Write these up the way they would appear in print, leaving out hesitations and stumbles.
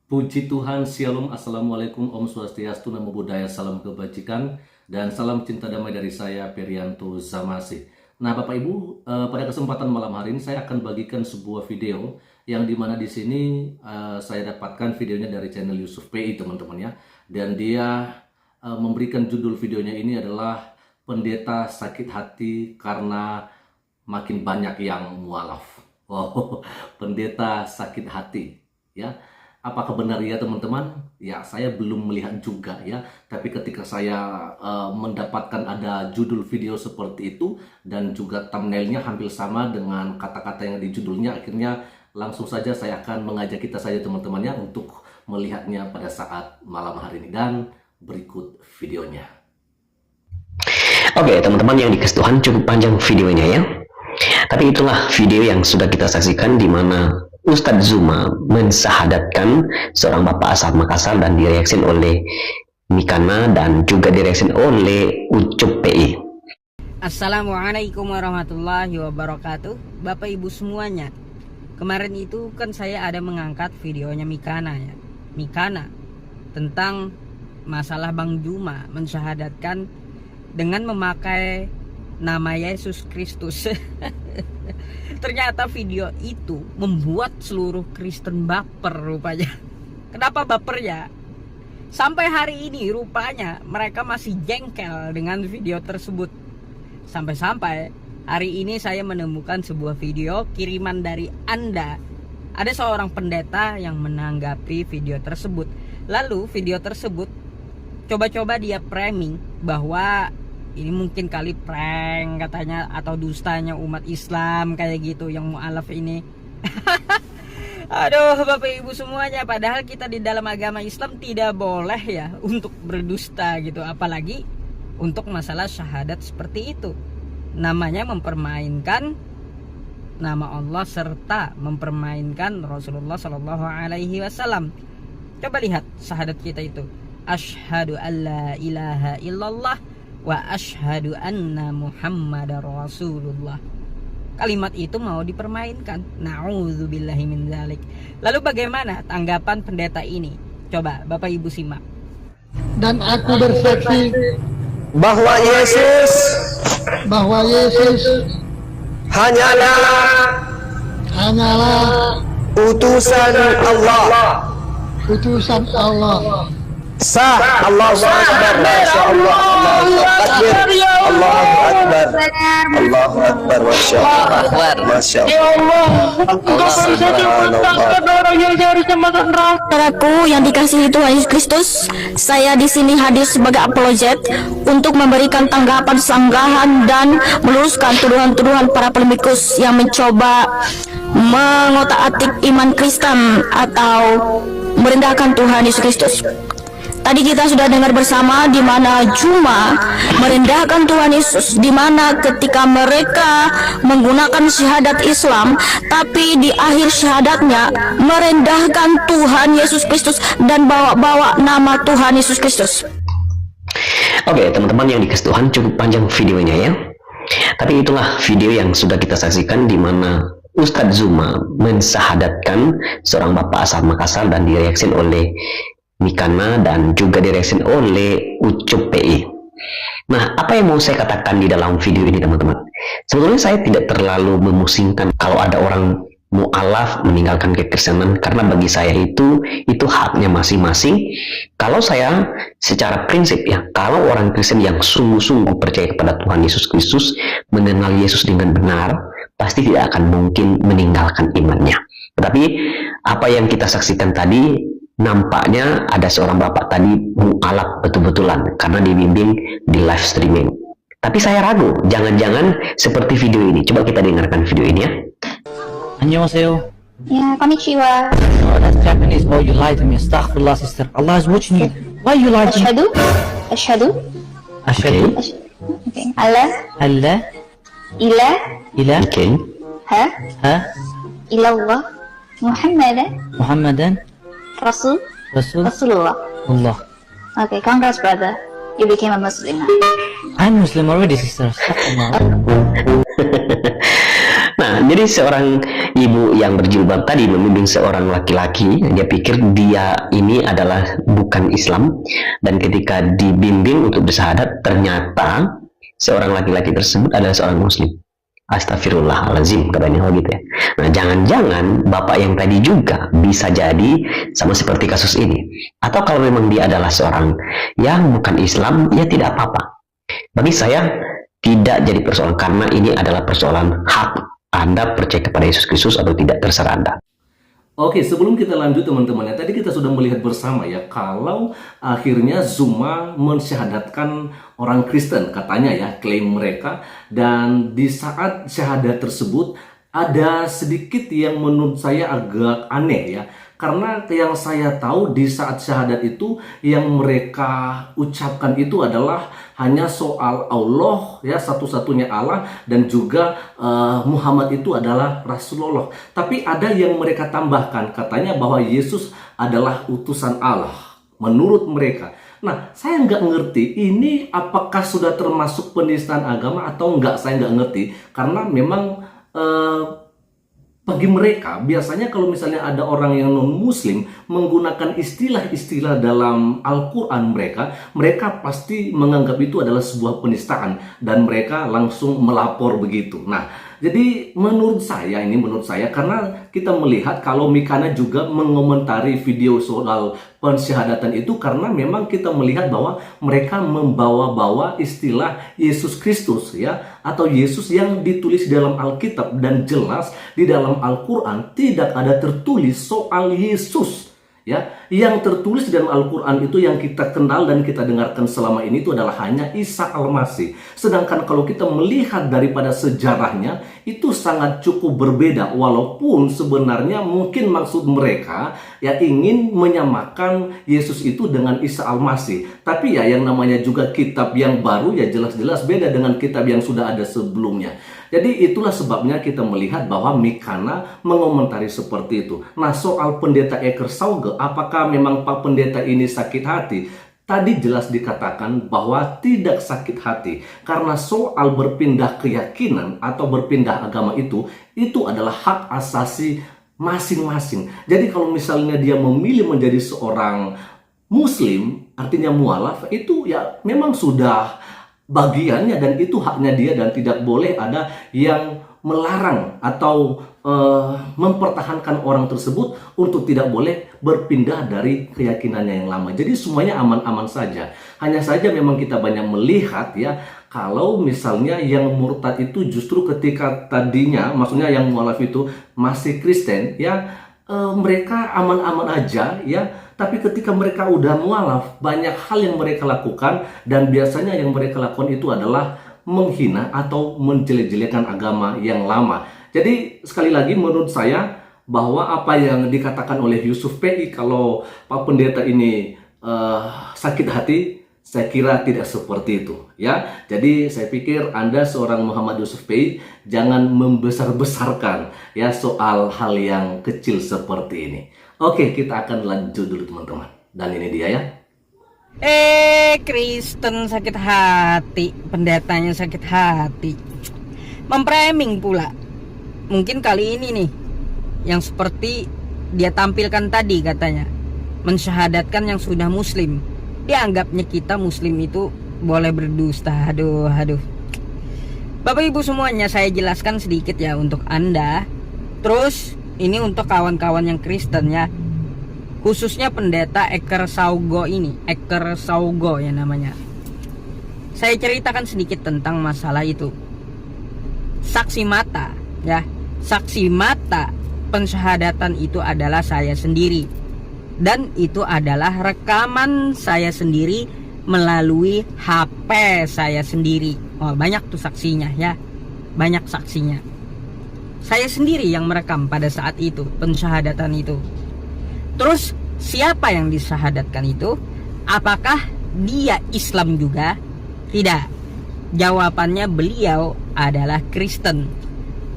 Puji Tuhan, Shalom, Assalamualaikum, Om Swastiastu, Namo Buddhaya, salam kebajikan, dan salam cinta damai dari saya, Perianto Zamasi. Nah, Bapak Ibu, pada kesempatan malam hari ini saya akan bagikan sebuah video yang dimana di sini saya dapatkan videonya dari channel Yusuf PI, teman-teman ya. Dan dia memberikan judul videonya ini adalah Pendeta Sakit Hati Karena Makin Banyak Yang Mualaf. Wow, pendeta sakit hati ya. Apakah benar ya teman-teman? Ya, saya belum melihat juga ya. Tapi ketika saya mendapatkan ada judul video seperti itu dan juga thumbnailnya hampir sama dengan kata-kata yang di judulnya, akhirnya langsung saja saya akan mengajak kita saja teman-teman ya untuk melihatnya pada saat malam hari ini. Dan berikut videonya. Oke, teman-teman yang dikasih Tuhan, cukup panjang videonya ya. Tapi itulah video yang sudah kita saksikan di mana Ustadz Zuma mensahadatkan seorang bapak asal Makassar dan direaksi oleh Mikana dan juga direaksi oleh Ucup PI. Assalamualaikum warahmatullahi wabarakatuh. Bapak Ibu semuanya, kemarin itu kan saya ada mengangkat videonya Mikana ya. Mikana tentang masalah Bang Zuma mensyahadatkan dengan memakai nama Yesus Kristus. Ternyata video itu membuat seluruh Kristen baper rupanya. Kenapa baper ya? Sampai hari ini rupanya mereka masih jengkel dengan video tersebut. Sampai-sampai hari ini saya menemukan sebuah video kiriman dari Anda. Ada seorang pendeta yang menanggapi video tersebut. Lalu video tersebut coba-coba dia framing bahwa ini mungkin kali prank katanya atau dustanya umat Islam kayak gitu yang mualaf ini. Aduh Bapak Ibu semuanya, padahal kita di dalam agama Islam tidak boleh ya untuk berdusta gitu, apalagi untuk masalah syahadat seperti itu. Namanya mempermainkan nama Allah serta mempermainkan Rasulullah Shallallahu Alaihi Wasallam. Coba lihat syahadat kita itu, asyhadu alla ilaha illallah wa asyhadu anna Muhammadar Rasulullah. Kalimat itu mau dipermainkan. Na'udzubillahi min dzalik. Lalu bagaimana tanggapan pendeta ini? Coba Bapak Ibu simak. Dan aku bersaksi bahwa Yesus hanyalah utusan Allah. Sah, Allahu Akbar, Masya Allah, Allahu Akbar, Allahu Akbar, Allahu Akbar, Masya Allah, Masya Allah. Saudaraku yang dikasihi Tuhan Yesus Kristus, saya di sini hadir sebagai apologet untuk memberikan tanggapan sanggahan dan meluruskan tuduhan-tuduhan para polemikus yang mencoba mengotak-atik iman Kristen atau merendahkan Tuhan Yesus Kristus. Tadi kita sudah dengar bersama di mana Zuma merendahkan Tuhan Yesus, di mana ketika mereka menggunakan syahadat Islam, tapi di akhir syahadatnya merendahkan Tuhan Yesus Kristus dan bawa-bawa nama Tuhan Yesus Kristus. Oke, teman-teman yang dikasih Tuhan, cukup panjang videonya ya. Tapi itulah video yang sudah kita saksikan di mana Ustadz Zuma mensahadatkan seorang bapak asal Makassar dan direaksi oleh Mikana dan juga direaksi oleh Ucup PI. Nah, apa yang mau saya katakan di dalam video ini teman-teman? Sebetulnya saya tidak terlalu memusingkan kalau ada orang mualaf meninggalkan kekristenan, karena bagi saya itu haknya masing-masing. Kalau saya secara prinsip ya, kalau orang Kristen yang sungguh-sungguh percaya kepada Tuhan Yesus Kristus, mengenal Yesus dengan benar, pasti tidak akan mungkin meninggalkan imannya. Tetapi apa yang kita saksikan tadi, nampaknya ada seorang bapak tadi mualaf betul-betulan karena dibimbing di live streaming. Tapi saya ragu, jangan-jangan seperti video ini. Coba kita dengarkan video ini ya. 안녕하세요. Yeah, konnichiwa. Oh, that's Japanese. Oh, you lied to me. Astaghfirullah, sister. Allah is watching you. Why you lied to me? Ashhadu. Ashhadu. Okay. Allah. Ilah. Oke. Ha. Ilallah. Muhammadan. Rasulullah. Allah. Okay, congrats, brother. You became a Muslim now. I'm Muslim already, sister. Astaghfirullah. Nah, Jadi seorang ibu yang berjilbab tadi membimbing seorang laki-laki, dia pikir dia ini adalah bukan Islam, dan ketika dibimbing untuk bersyahadat ternyata seorang laki-laki tersebut adalah seorang muslim. Astagfirullahaladzim, katanya gitu ya. Nah, jangan-jangan bapak yang tadi juga bisa jadi sama seperti kasus ini. Atau kalau memang dia adalah seorang yang bukan Islam, ya tidak apa-apa. Bagi saya tidak jadi persoalan, karena ini adalah persoalan hak Anda percaya kepada Yesus Kristus atau tidak, terserah Anda. Oke, sebelum kita lanjut teman-teman ya, tadi kita sudah melihat bersama ya, kalau akhirnya Zuma mensyahadatkan orang Kristen, katanya ya, klaim mereka, dan di saat syahadat tersebut ada sedikit yang menurut saya agak aneh ya, karena yang saya tahu di saat syahadat itu yang mereka ucapkan itu adalah hanya soal Allah ya, satu-satunya Allah, dan juga Muhammad itu adalah Rasulullah. Tapi ada yang mereka tambahkan, katanya bahwa Yesus adalah utusan Allah menurut mereka. Nah, saya nggak ngerti ini apakah sudah termasuk penistaan agama atau enggak, saya nggak ngerti. Karena memang bagi mereka, biasanya kalau misalnya ada orang yang non-muslim menggunakan istilah-istilah dalam Al-Quran mereka pasti menganggap itu adalah sebuah penistaan, dan mereka langsung melapor begitu. Nah, jadi menurut saya, karena kita melihat kalau Mikana juga mengomentari video soal pensyahadatan itu, karena memang kita melihat bahwa mereka membawa-bawa istilah Yesus Kristus ya, atau Yesus yang ditulis di dalam Alkitab, dan jelas di dalam Al-Quran tidak ada tertulis soal Yesus. Ya, yang tertulis di dalam Al-Quran itu yang kita kenal dan kita dengarkan selama ini itu adalah hanya Isa Al-Masih. Sedangkan kalau kita melihat daripada sejarahnya itu sangat cukup berbeda, walaupun sebenarnya mungkin maksud mereka ya ingin menyamakan Yesus itu dengan Isa Al-Masih. Tapi ya yang namanya juga kitab yang baru ya jelas-jelas beda dengan kitab yang sudah ada sebelumnya. Jadi itulah sebabnya kita melihat bahwa Mikana mengomentari seperti itu. Nah, soal pendeta Eker Sauge, apakah memang Pak Pendeta ini sakit hati? Tadi jelas dikatakan bahwa tidak sakit hati, karena soal berpindah keyakinan atau berpindah agama itu adalah hak asasi masing-masing. Jadi kalau misalnya dia memilih menjadi seorang Muslim, artinya mualaf, itu ya memang sudah bagiannya dan itu haknya dia, dan tidak boleh ada yang melarang atau mempertahankan orang tersebut untuk tidak boleh berpindah dari keyakinannya yang lama. Jadi semuanya aman-aman saja. Hanya saja memang kita banyak melihat ya, kalau misalnya yang murtad itu justru ketika tadinya, maksudnya yang mualaf itu masih Kristen ya, mereka aman-aman aja ya, tapi ketika mereka udah mualaf, banyak hal yang mereka lakukan, dan biasanya yang mereka lakukan itu adalah menghina atau menjelek-jelekan agama yang lama. Jadi sekali lagi menurut saya bahwa apa yang dikatakan oleh Yusuf PI kalau Pak Pendeta ini sakit hati, saya kira tidak seperti itu ya. Jadi saya pikir Anda seorang Muhammad Yusuf PI jangan membesar-besarkan ya soal hal yang kecil seperti ini. Oke, kita akan lanjut dulu teman-teman. Dan ini dia ya. Kristen sakit hati, pendetanya sakit hati, memframing pula. Mungkin kali ini nih yang seperti dia tampilkan tadi, katanya mensyahadatkan yang sudah muslim. Dianggapnya kita muslim itu boleh berdusta. Aduh. Bapak ibu semuanya, saya jelaskan sedikit ya untuk Anda. Terus ini untuk kawan-kawan yang Kristen ya, khususnya pendeta Eker Saugo ini, Eker Saugo ya namanya. Saya ceritakan sedikit tentang masalah itu. Saksi mata ya, saksi mata pensyahadatan itu adalah saya sendiri, dan itu adalah rekaman saya sendiri melalui HP saya sendiri. Oh, banyak tuh saksinya ya, banyak saksinya. Saya sendiri yang merekam pada saat itu pensyahadatan itu. Terus siapa yang disyahadatkan itu? Apakah dia Islam juga? Tidak. Jawabannya beliau adalah Kristen.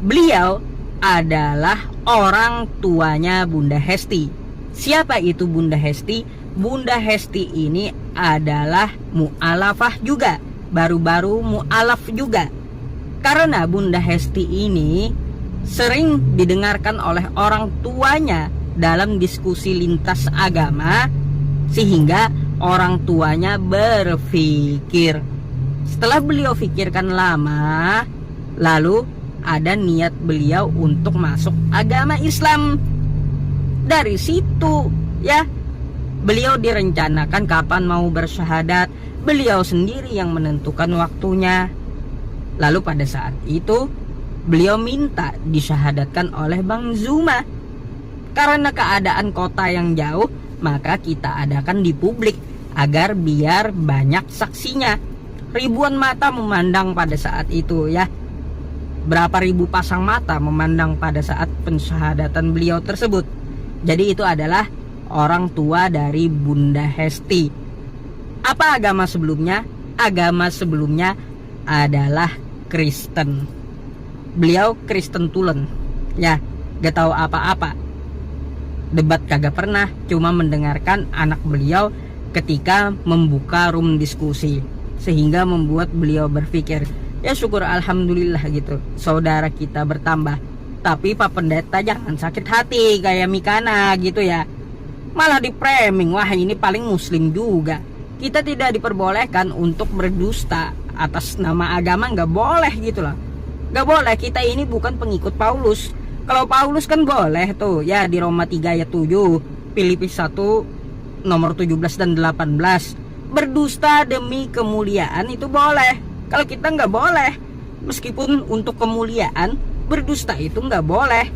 Beliau adalah orang tuanya Bunda Hesti. Siapa itu Bunda Hesti? Bunda Hesti ini adalah mu'alafah juga, baru-baru mu'alaf juga. Karena Bunda Hesti ini sering didengarkan oleh orang tuanya dalam diskusi lintas agama, sehingga orang tuanya berpikir. Setelah beliau pikirkan lama, lalu ada niat beliau untuk masuk agama Islam. Dari situ ya, beliau direncanakan kapan mau bersyahadat, beliau sendiri yang menentukan waktunya. Lalu pada saat itu beliau minta disyahadatkan oleh Bang Zuma. Karena keadaan kota yang jauh, maka kita adakan di publik agar biar banyak saksinya. Ribuan mata memandang pada saat itu ya. Berapa ribu pasang mata memandang pada saat pensyahadatan beliau tersebut. Jadi itu adalah orang tua dari Bunda Hesti. Apa agama sebelumnya? Agama sebelumnya adalah Kristen. Beliau Kristen Tulen. Ya, gak tahu apa-apa. Debat kagak pernah, cuma mendengarkan anak beliau ketika membuka room diskusi, sehingga membuat beliau berpikir, ya syukur alhamdulillah gitu, saudara kita bertambah. Tapi Pak Pendeta jangan sakit hati kayak Mikana gitu ya, malah di framing, wah ini paling muslim juga. Kita tidak diperbolehkan untuk berdusta atas nama agama, nggak boleh gitu loh, nggak boleh. Kita ini bukan pengikut Paulus. Kalau Paulus kan boleh tuh ya, di Roma 3 ayat 7, Filipi 1 nomor 17 dan 18, berdusta demi kemuliaan itu boleh. Kalau kita nggak boleh, meskipun untuk kemuliaan, berdusta itu nggak boleh.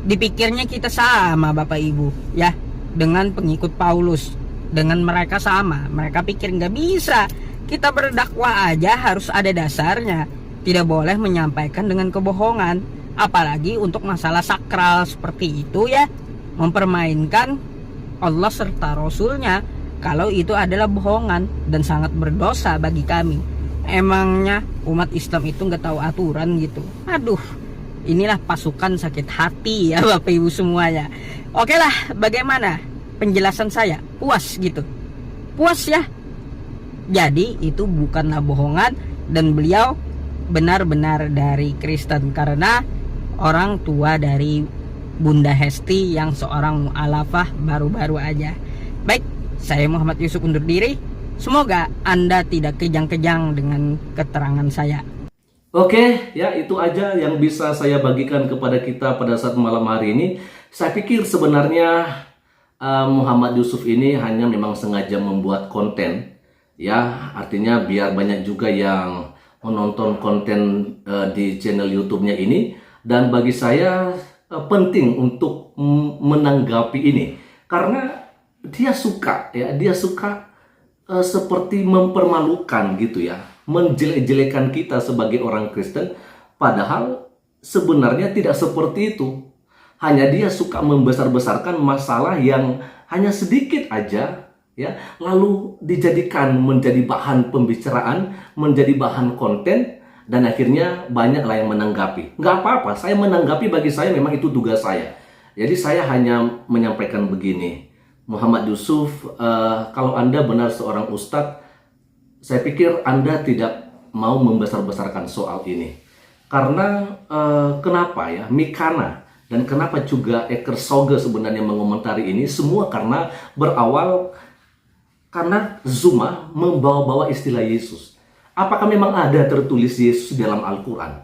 Dipikirnya kita sama Bapak Ibu ya, dengan pengikut Paulus, dengan mereka sama. Mereka pikir nggak bisa, kita berdakwah aja harus ada dasarnya, tidak boleh menyampaikan dengan kebohongan. Apalagi untuk masalah sakral seperti itu ya, mempermainkan Allah serta Rasulnya, kalau itu adalah bohongan dan sangat berdosa bagi kami. Emangnya umat Islam itu nggak tahu aturan gitu? Aduh, inilah pasukan sakit hati ya Bapak Ibu semuanya. Oke lah, bagaimana penjelasan saya? Puas gitu? Puas ya? Jadi itu bukanlah bohongan, dan beliau benar-benar dari Kristen karena orang tua dari Bunda Hesti yang seorang mu'alafah baru-baru aja. Baik, saya Muhammad Yusuf undur diri. Semoga Anda tidak kejang-kejang dengan keterangan saya. Oke, ya itu aja yang bisa saya bagikan kepada kita pada saat malam hari ini. Saya pikir sebenarnya Muhammad Yusuf ini hanya memang sengaja membuat konten, ya artinya biar banyak juga yang menonton konten di channel YouTube-nya ini. Dan bagi saya penting untuk menanggapi ini karena dia suka ya, dia suka seperti mempermalukan gitu ya, menjelek-jelekan kita sebagai orang Kristen, padahal sebenarnya tidak seperti itu. Hanya dia suka membesar-besarkan masalah yang hanya sedikit aja ya, lalu dijadikan menjadi bahan pembicaraan, menjadi bahan konten, dan akhirnya banyaklah yang menanggapi. Nggak apa-apa, saya menanggapi, bagi saya memang itu tugas saya. Jadi saya hanya menyampaikan begini, Muhammad Yusuf, kalau Anda benar seorang ustadz, saya pikir Anda tidak mau membesar-besarkan soal ini. Karena kenapa ya, Mikana dan kenapa juga Eker Soge sebenarnya mengomentari ini, semua karena berawal karena Zuma membawa-bawa istilah Yesus. Apakah memang ada tertulis Yesus dalam Al-Quran?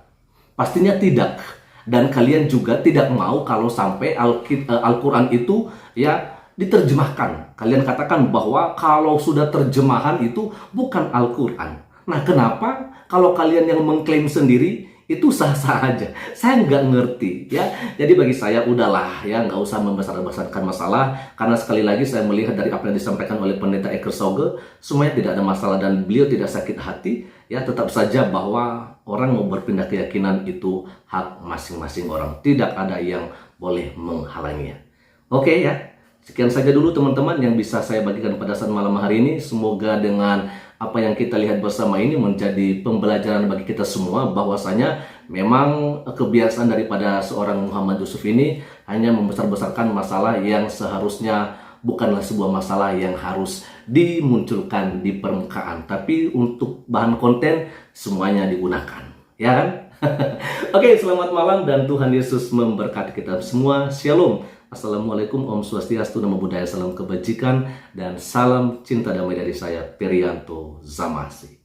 Pastinya tidak. Dan kalian juga tidak mau kalau sampai Al-Quran itu ya diterjemahkan. Kalian katakan bahwa kalau sudah terjemahan itu bukan Al-Quran. Nah, kenapa kalau kalian yang mengklaim sendiri itu sah-sah aja? Saya nggak ngerti ya. Jadi bagi saya udahlah ya, nggak usah membesar-besarkan masalah, karena sekali lagi saya melihat dari apa yang disampaikan oleh Pendeta Eker Soge, semuanya tidak ada masalah dan beliau tidak sakit hati ya. Tetap saja bahwa orang mau berpindah keyakinan itu hak masing-masing orang, tidak ada yang boleh menghalanginya. Oke ya, sekian saja dulu teman-teman yang bisa saya bagikan pada saat malam hari ini. Semoga dengan apa yang kita lihat bersama ini menjadi pembelajaran bagi kita semua, bahwasanya memang kebiasaan daripada seorang Muhammad Yusuf ini hanya membesar-besarkan masalah yang seharusnya bukanlah sebuah masalah yang harus dimunculkan di permukaan, tapi untuk bahan konten semuanya digunakan, ya kan? Oke, selamat malam dan Tuhan Yesus memberkati kita semua. Shalom. Assalamualaikum, Om Swastiastu, Namo Buddhaya, salam kebajikan, dan salam cinta damai dari saya, Perianto Zamasi.